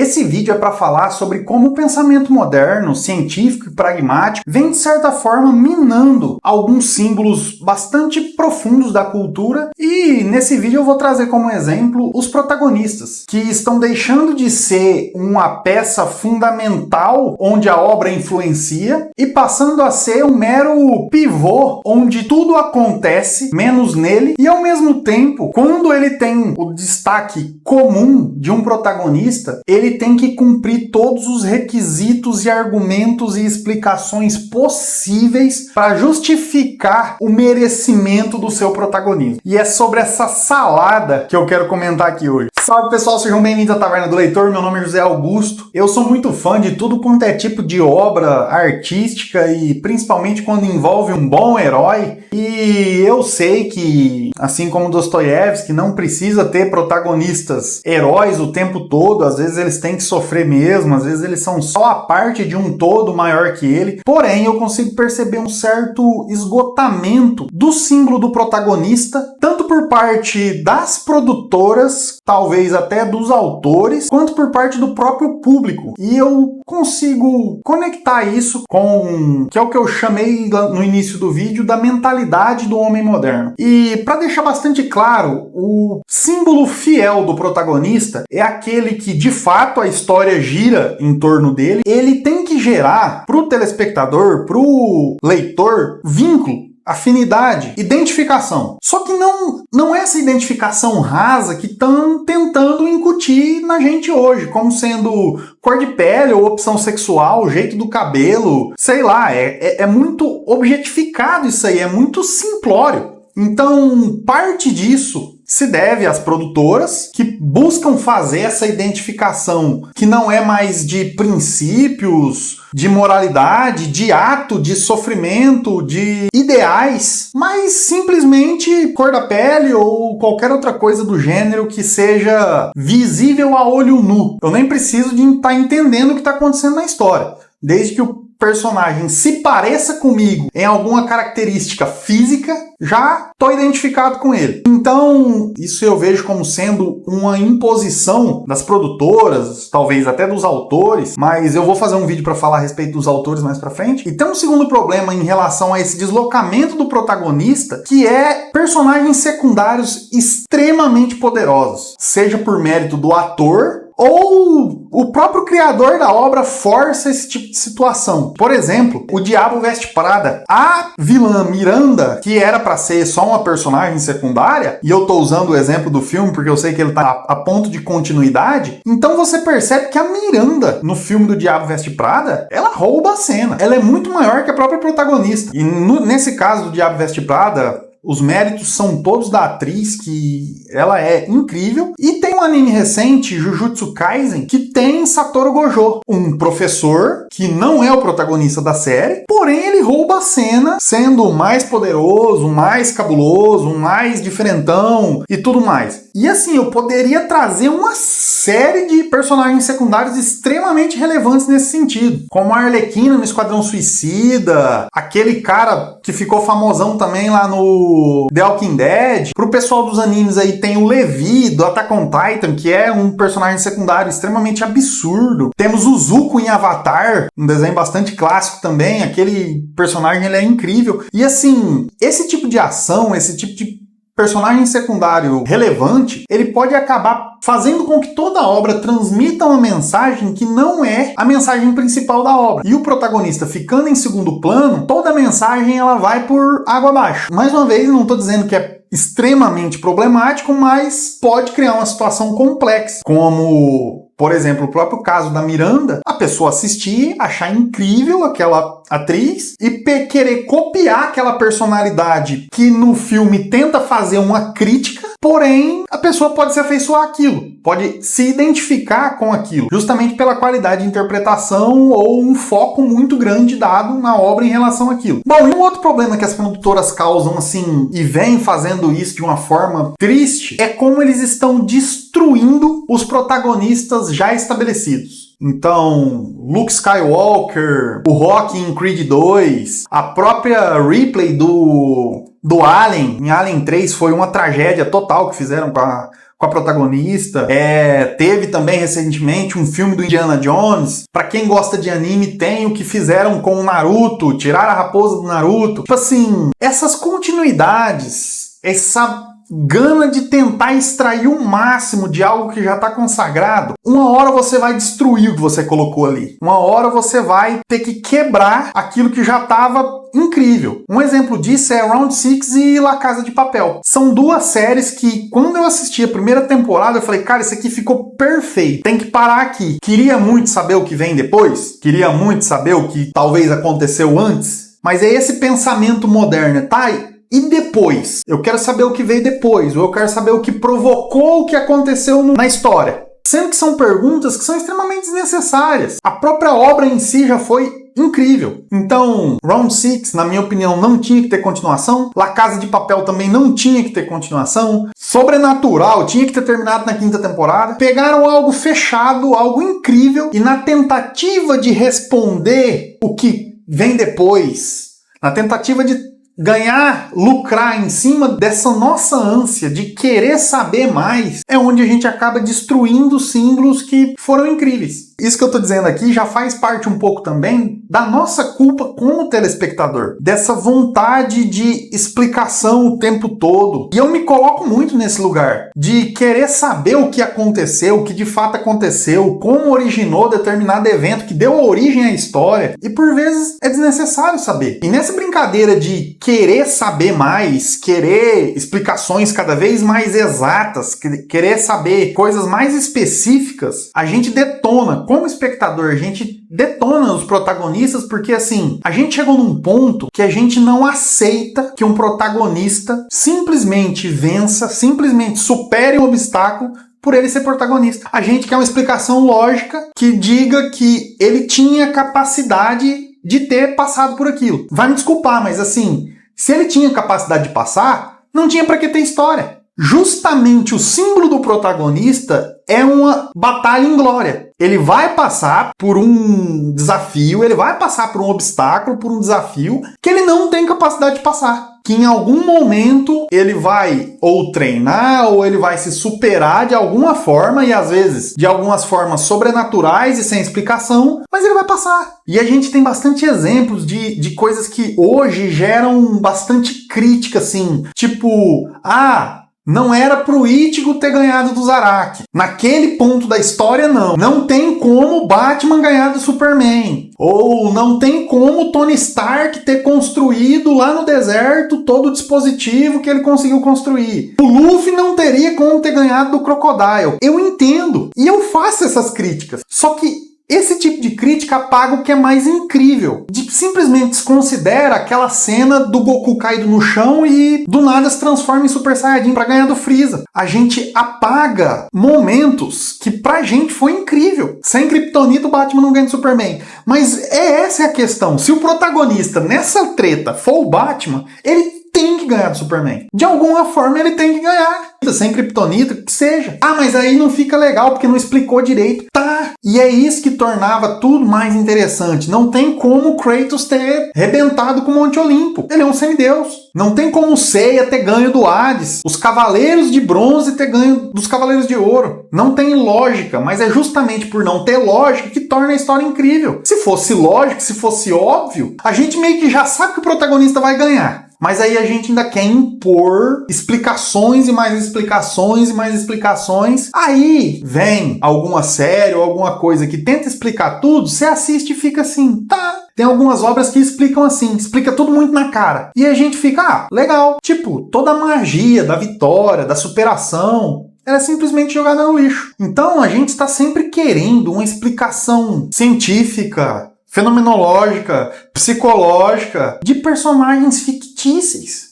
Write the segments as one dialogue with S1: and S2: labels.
S1: Esse vídeo é para falar sobre como o pensamento moderno, científico e pragmático vem, de certa forma, minando alguns símbolos bastante profundos da cultura, e nesse vídeo eu vou trazer como exemplo os protagonistas, que estão deixando de ser uma peça fundamental onde a obra influencia e passando a ser um mero pivô onde tudo acontece menos nele, e ao mesmo tempo, quando ele tem o destaque comum de um protagonista, ele tem que cumprir todos os requisitos e argumentos e explicações possíveis para justificar o merecimento do seu protagonismo. E é sobre essa salada que eu quero comentar aqui hoje. Salve pessoal, sejam bem-vindos à Taverna do Leitor, meu nome é José Augusto. Eu sou muito fã de tudo quanto é tipo de obra artística e principalmente quando envolve um bom herói. E eu sei que, assim como Dostoiévski, não precisa ter protagonistas heróis o tempo todo, às vezes eles têm que sofrer mesmo, às vezes eles são só a parte de um todo maior que ele. Porém, eu consigo perceber um certo esgotamento do símbolo do protagonista, tanto por parte das produtoras, talvez até dos autores, quanto por parte do próprio público. E eu consigo conectar isso com, que é o que eu chamei no início do vídeo, da mentalidade do homem moderno. E para deixar bastante claro, o símbolo fiel do protagonista é aquele que de fato a história gira em torno dele. Ele tem que gerar pro telespectador, pro leitor, vínculo, afinidade, identificação. Só que não é essa identificação rasa que estão tentando incutir na gente hoje, como sendo cor de pele ou opção sexual, jeito do cabelo, sei lá, é muito objetificado isso aí, é muito simplório. Então, parte disso se deve às produtoras que buscam fazer essa identificação que não é mais de princípios, de moralidade, de ato, de sofrimento, de ideais, mas simplesmente cor da pele ou qualquer outra coisa do gênero que seja visível a olho nu. Eu nem preciso de estar entendendo o que está acontecendo na história, desde que o personagem se pareça comigo em alguma característica física, já estou identificado com ele. Então, isso eu vejo como sendo uma imposição das produtoras, talvez até dos autores, mas eu vou fazer um vídeo para falar a respeito dos autores mais para frente. E tem um segundo problema em relação a esse deslocamento do protagonista, que é personagens secundários extremamente poderosos, seja por mérito do ator, ou o próprio criador da obra força esse tipo de situação. Por exemplo, O Diabo Veste Prada. A vilã Miranda, que era para ser só uma personagem secundária, e eu tô usando o exemplo do filme porque eu sei que ele tá a ponto de continuidade, então você percebe que a Miranda, no filme do Diabo Veste Prada, ela rouba a cena. Ela é muito maior que a própria protagonista. E nesse caso do Diabo Veste Prada, os méritos são todos da atriz, que ela é incrível. E tem um anime recente, Jujutsu Kaisen, que tem Satoru Gojo, um professor que não é o protagonista da série, porém ele rouba a cena, sendo o mais poderoso, o mais cabuloso, o mais diferentão e tudo mais. E assim, eu poderia trazer uma série de personagens secundários extremamente relevantes nesse sentido, como a Arlequina no Esquadrão Suicida, aquele cara que ficou famosão também lá no The Walking Dead. Pro pessoal dos animes aí tem o Levi do Attack on Titan, que é um personagem secundário extremamente absurdo. Temos o Zuko em Avatar, um desenho bastante clássico também. Aquele personagem, ele é incrível. E assim, esse tipo de ação, esse tipo de personagem secundário relevante, ele pode acabar fazendo com que toda a obra transmita uma mensagem que não é a mensagem principal da obra. E o protagonista ficando em segundo plano, toda a mensagem ela vai por água abaixo. Mais uma vez, não estou dizendo que é extremamente problemático, mas pode criar uma situação complexa, como, por exemplo, o próprio caso da Miranda, a pessoa assistir, achar incrível aquela atriz e querer copiar aquela personalidade que no filme tenta fazer uma crítica, porém a pessoa pode se afeiçoar àquilo, pode se identificar com aquilo, justamente pela qualidade de interpretação ou um foco muito grande dado na obra em relação àquilo. Bom, e um outro problema que as produtoras causam, assim, e vêm fazendo isso de uma forma triste, é como eles estão destruindo os protagonistas já estabelecidos. Então, Luke Skywalker, o Rock em Creed 2, a própria Ripley do Alien, em Alien 3, foi uma tragédia total que fizeram com com a protagonista. Teve também recentemente um filme do Indiana Jones. Pra quem gosta de anime, tem o que fizeram com o Naruto, tiraram a raposa do Naruto. Tipo assim, essas continuidades, essa gana de tentar extrair o máximo de algo que já está consagrado, uma hora você vai destruir o que você colocou ali. Uma hora você vai ter que quebrar aquilo que já estava incrível. Um exemplo disso é Round Six e La Casa de Papel. São duas séries que, quando eu assisti a primeira temporada, eu falei, cara, isso aqui ficou perfeito. Tem que parar aqui. Queria muito saber o que vem depois. Queria muito saber o que talvez aconteceu antes. Mas é esse pensamento moderno, tá? E depois? Eu quero saber o que veio depois, ou eu quero saber o que provocou o que aconteceu na história. Sendo que são perguntas que são extremamente desnecessárias. A própria obra em si já foi incrível. Então, Round Six, na minha opinião, não tinha que ter continuação. La Casa de Papel também não tinha que ter continuação. Sobrenatural tinha que ter terminado na 5ª temporada. Pegaram algo fechado, algo incrível, e na tentativa de responder o que vem depois, na tentativa de lucrar em cima dessa nossa ânsia de querer saber mais, é onde a gente acaba destruindo símbolos que foram incríveis. Isso que eu tô dizendo aqui já faz parte um pouco também da nossa culpa como telespectador, dessa vontade de explicação o tempo todo. E eu me coloco muito nesse lugar, de querer saber o que aconteceu, o que de fato aconteceu, como originou determinado evento que deu origem à história, e por vezes é desnecessário saber. E nessa brincadeira de querer saber mais, querer explicações cada vez mais exatas, querer saber coisas mais específicas, a gente detona, como espectador, a gente detona os protagonistas, porque assim, a gente chegou num ponto que a gente não aceita que um protagonista simplesmente vença, simplesmente supere um obstáculo por ele ser protagonista. A gente quer uma explicação lógica que diga que ele tinha capacidade de ter passado por aquilo. Vai me desculpar, mas assim, se ele tinha capacidade de passar, não tinha pra que ter história. Justamente o símbolo do protagonista é uma batalha em glória. Ele vai passar por um desafio, ele vai passar por um obstáculo, por um desafio que ele não tem capacidade de passar. Que em algum momento ele vai ou treinar ou ele vai se superar de alguma forma, e às vezes de algumas formas sobrenaturais e sem explicação, mas ele vai passar. E a gente tem bastante exemplos de coisas que hoje geram bastante crítica, assim, tipo, não era pro Ichigo ter ganhado do Zaraki. Naquele ponto da história, não. Não tem como Batman ganhar do Superman. Ou não tem como Tony Stark ter construído lá no deserto todo o dispositivo que ele conseguiu construir. O Luffy não teria como ter ganhado do Crocodile. Eu entendo. E eu faço essas críticas. Só que esse tipo de crítica apaga o que é mais incrível. Simplesmente desconsidera aquela cena do Goku caído no chão e do nada se transforma em Super Saiyajin pra ganhar do Freeza. A gente apaga momentos que pra gente foi incrível. Sem Kryptonita o Batman não ganha do Superman. Mas essa é a questão. Se o protagonista nessa treta for o Batman, ele tem que ganhar do Superman. De alguma forma ele tem que ganhar. Sem Kryptonita, que seja. Mas aí não fica legal porque não explicou direito. Tá. E é isso que tornava tudo mais interessante. Não tem como Kratos ter rebentado com o Monte Olimpo. Ele é um semideus. Não tem como Seiya ter ganho do Hades. Os Cavaleiros de Bronze ter ganho dos Cavaleiros de Ouro. Não tem lógica, mas é justamente por não ter lógica que torna a história incrível. Se fosse lógico, se fosse óbvio, a gente meio que já sabe que o protagonista vai ganhar. Mas aí a gente ainda quer impor explicações e mais explicações e mais explicações. Aí vem alguma série ou alguma coisa que tenta explicar tudo, você assiste e fica assim, tá. Tem algumas obras que explicam assim, explica tudo muito na cara. E a gente fica, legal. Tipo, toda a magia da vitória, da superação, ela é simplesmente jogada no lixo. Então a gente está sempre querendo uma explicação científica, fenomenológica, psicológica, de personagens fictícios.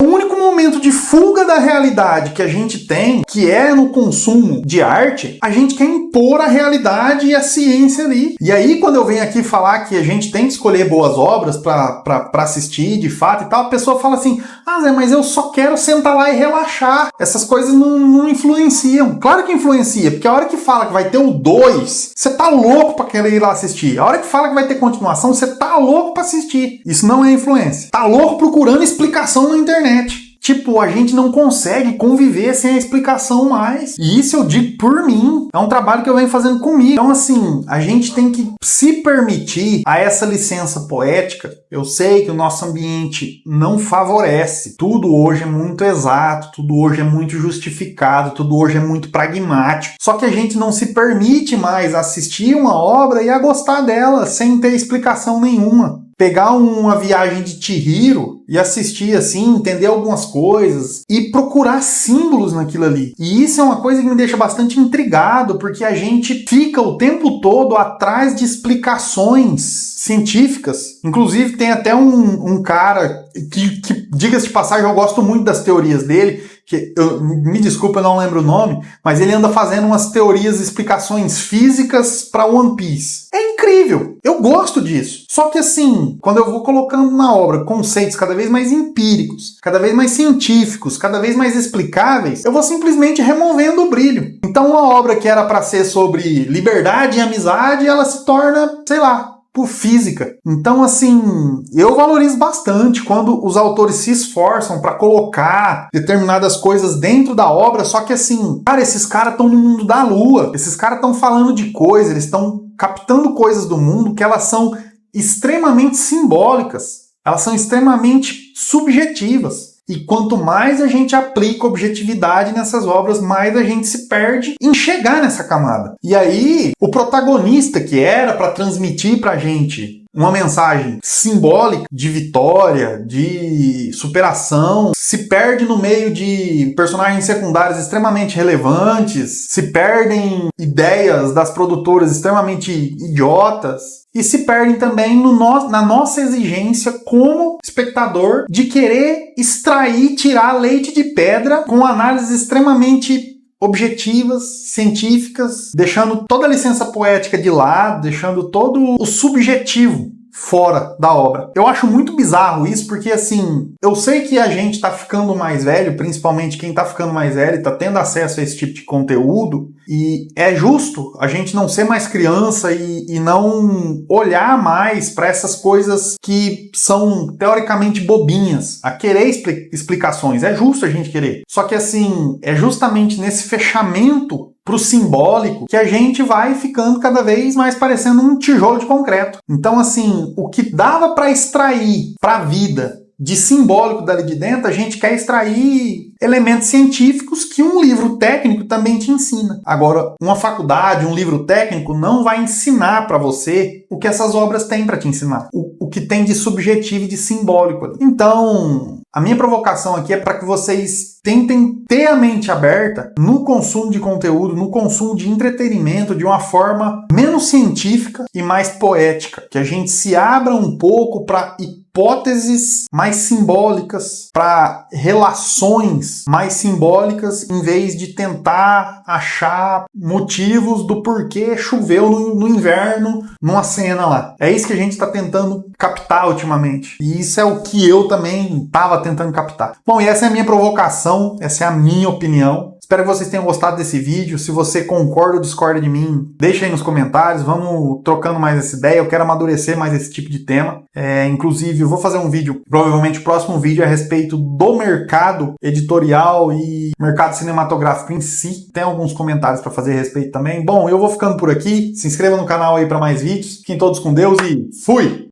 S1: O único momento de fuga da realidade que a gente tem, que é no consumo de arte, a gente quer impor a realidade e a ciência ali. E aí, quando eu venho aqui falar que a gente tem que escolher boas obras pra assistir, de fato e tal, a pessoa fala assim, Zé, mas eu só quero sentar lá e relaxar. Essas coisas não influenciam. Claro que influencia, porque a hora que fala que vai ter o 2, você tá louco pra querer ir lá assistir. A hora que fala que vai ter continuação, você tá louco pra assistir. Isso não é influência. Tá louco procurando explicação na internet. Tipo, a gente não consegue conviver sem a explicação mais. E isso eu digo por mim. É um trabalho que eu venho fazendo comigo. Então, assim, a gente tem que se permitir a essa licença poética. Eu sei que o nosso ambiente não favorece. Tudo hoje é muito exato, tudo hoje é muito justificado, tudo hoje é muito pragmático. Só que a gente não se permite mais assistir uma obra e a gostar dela sem ter explicação nenhuma. Pegar uma viagem de Chihiro e assistir assim, entender algumas coisas e procurar símbolos naquilo ali. E isso é uma coisa que me deixa bastante intrigado, porque a gente fica o tempo todo atrás de explicações científicas. Inclusive tem até um cara que diga-se de passagem, eu gosto muito das teorias dele, me desculpa, eu não lembro o nome, mas ele anda fazendo umas teorias, explicações físicas para One Piece. É incrível, eu gosto disso. Só que assim, quando eu vou colocando na obra conceitos cada vez mais empíricos, cada vez mais científicos, cada vez mais explicáveis, eu vou simplesmente removendo o brilho. Então uma obra que era para ser sobre liberdade e amizade, ela se torna, sei lá, por física. Então, assim, eu valorizo bastante quando os autores se esforçam para colocar determinadas coisas dentro da obra, só que assim, cara, esses caras estão no mundo da lua, esses caras estão falando de coisas, eles estão captando coisas do mundo que elas são extremamente simbólicas, elas são extremamente subjetivas. E quanto mais a gente aplica objetividade nessas obras, mais a gente se perde em chegar nessa camada. E aí, o protagonista que era para transmitir pra gente uma mensagem simbólica de vitória, de superação, se perde no meio de personagens secundários extremamente relevantes, se perdem ideias das produtoras extremamente idiotas, e se perdem também na nossa exigência como espectador de querer extrair, tirar leite de pedra com análises extremamente objetivas, científicas, deixando toda a licença poética de lado, deixando todo o subjetivo fora da obra. Eu acho muito bizarro isso, porque assim, eu sei que a gente tá ficando mais velho, principalmente quem tá ficando mais velho, tá tendo acesso a esse tipo de conteúdo, e é justo a gente não ser mais criança e não olhar mais para essas coisas que são teoricamente bobinhas, a querer explicações. É justo a gente querer. Só que assim, é justamente nesse fechamento pro simbólico que a gente vai ficando cada vez mais parecendo um tijolo de concreto. Então assim, o que dava para extrair pra vida de simbólico dali de dentro, a gente quer extrair elementos científicos que um livro técnico também te ensina. Agora, uma faculdade, um livro técnico não vai ensinar para você o que essas obras têm para te ensinar. O que tem de subjetivo e de simbólico. Então, a minha provocação aqui é para que vocês tentem ter a mente aberta no consumo de conteúdo, no consumo de entretenimento de uma forma menos científica e mais poética. Que a gente se abra um pouco para hipóteses mais simbólicas, para relações mais simbólicas, em vez de tentar achar motivos do porquê choveu no inverno numa cena lá. É isso que a gente está tentando captar ultimamente. E isso é o que eu também estava tentando captar. Bom, e essa é a minha provocação, essa é a minha opinião. Espero que vocês tenham gostado desse vídeo. Se você concorda ou discorda de mim, deixa aí nos comentários. Vamos trocando mais essa ideia. Eu quero amadurecer mais esse tipo de tema. Inclusive, eu vou fazer um vídeo, provavelmente o próximo vídeo, a respeito do mercado editorial e mercado cinematográfico em si. Tem alguns comentários para fazer a respeito também. Bom, eu vou ficando por aqui. Se inscreva no canal aí para mais vídeos. Fiquem todos com Deus e fui!